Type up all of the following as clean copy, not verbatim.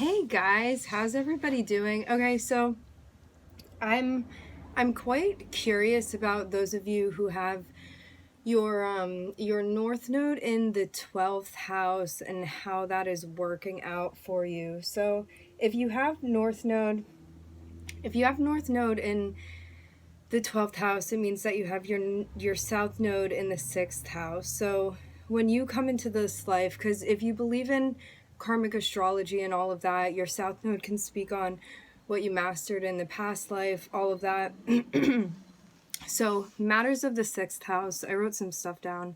Hey guys, how's everybody doing? Okay, so I'm I'm quite curious about those of you who have your north node in the 12th house and how that is working out for you. So, if you have north node if you have north node in the 12th house, it means that you have your south node in the 6th house. So, when you come into this life, cuz if you believe in karmic astrology and all of that, your south node can speak on what you mastered in the past life, all of that. So, matters of the 6th house, I wrote some stuff down.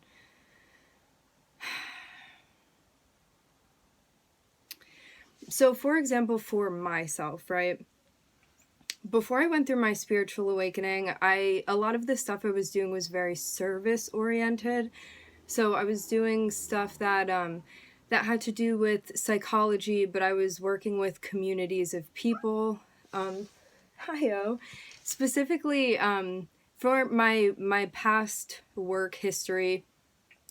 So, for example, for myself, right? Before I went through my spiritual awakening, a lot of the stuff I was doing was very service oriented. So I was doing stuff that had to do with psychology, but I was working with communities of people. Hiyo. Specifically, for my past work history,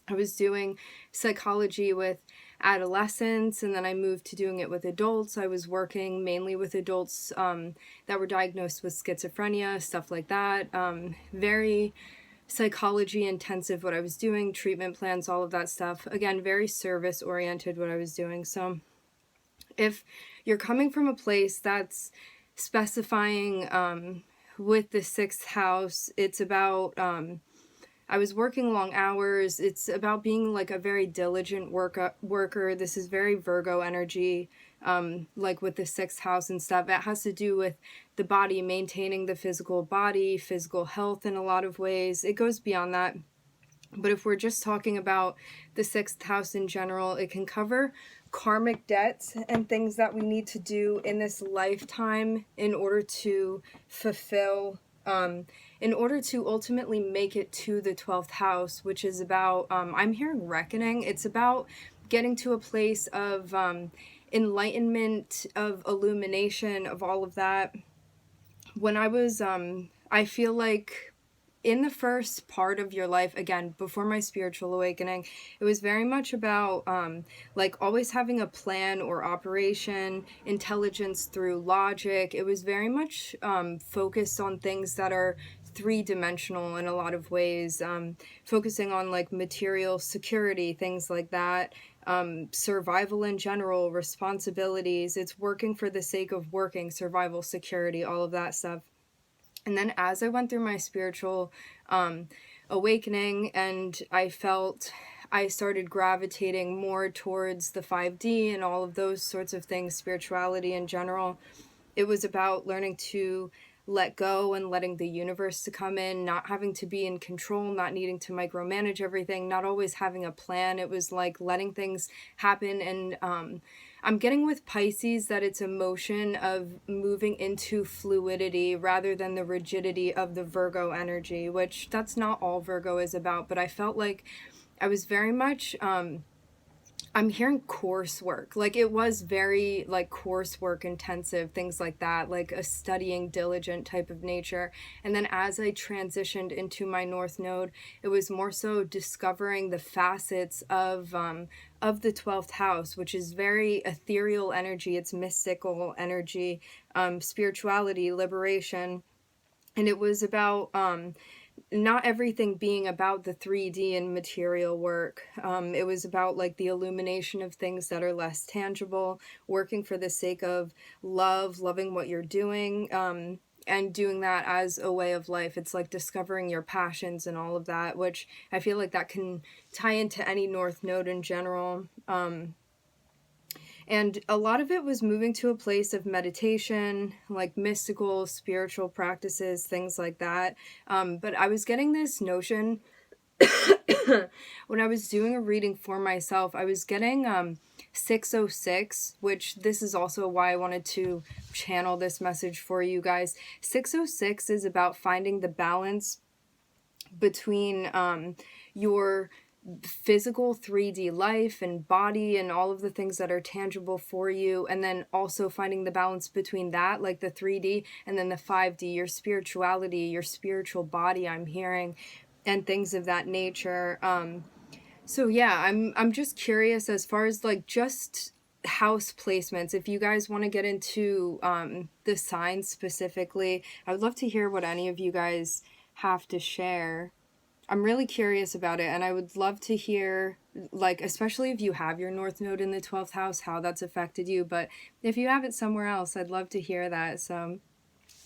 I was doing psychology with adolescents, and then I moved to doing it with adults. I was working mainly with adults that were diagnosed with schizophrenia, stuff like that. Very psychology intensive what I was doing, treatment plans, all of that stuff. Again, very service oriented what I was doing. So if you're coming from a place that's specifying with the 6th house, it's about I was working long hours. It's about being like a very diligent worker. This is very Virgo energy, like with the 6th house and stuff. It has to do with the body, maintaining the physical body, physical health in a lot of ways. It goes beyond that. But if we're just talking about the 6th house in general, it can cover karmic debts and things that we need to do in this lifetime in order to fulfill in order to ultimately make it to the 12th house, which is about, I'm hearing reckoning. It's about getting to a place of enlightenment, of illumination, of all of that. When I feel like in the first part of your life, again, before my spiritual awakening, it was very much about like always having a plan or operation, intelligence through logic. It was very much focused on things that are three-dimensional in a lot of ways, focusing on like material security, things like that, survival in general, responsibilities. It's working for the sake of working, survival, security, all of that stuff. And then as I went through my spiritual awakening, and I started gravitating more towards the 5D and all of those sorts of things, spirituality in general. It was about learning to let go and letting the universe to come in, not having to be in control, not needing to micromanage everything, not always having a plan. It was like letting things happen. And I'm getting with Pisces that it's a motion of moving into fluidity rather than the rigidity of the Virgo energy, which that's not all Virgo is about. But I felt like I was very much I'm hearing coursework. Like it was very like coursework intensive, things like that, like a studying diligent type of nature. And then as I transitioned into my North Node, it was more so discovering the facets of the 12th house, which is very ethereal energy. It's mystical energy, spirituality, liberation. And it was about not everything being about the 3D and material work. It was about like the illumination of things that are less tangible, working for the sake of love, loving what you're doing, and doing that as a way of life. It's like discovering your passions and all of that, which I feel like that can tie into any North Node in general. And a lot of it was moving to a place of meditation, like mystical, spiritual practices, things like that. But I was getting this notion when I was doing a reading for myself, I was getting 606, which this is also why I wanted to channel this message for you guys. 606 is about finding the balance between your physical 3D life and body and all of the things that are tangible for you, and then also finding the balance between that, like the 3D, and then the 5D, your spirituality, your spiritual body, I'm hearing, and things of that nature. So yeah, I'm just curious as far as like just house placements, if you guys want to get into the signs specifically, I would love to hear what any of you guys have to share. I'm really curious about it, and I would love to hear, like, especially if you have your North Node in the 12th house, how that's affected you. But if you have it somewhere else, I'd love to hear that. So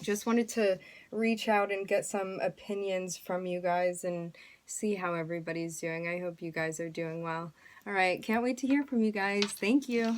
just wanted to reach out and get some opinions from you guys and see how everybody's doing. I hope you guys are doing well. All right, can't wait to hear from you guys. Thank you.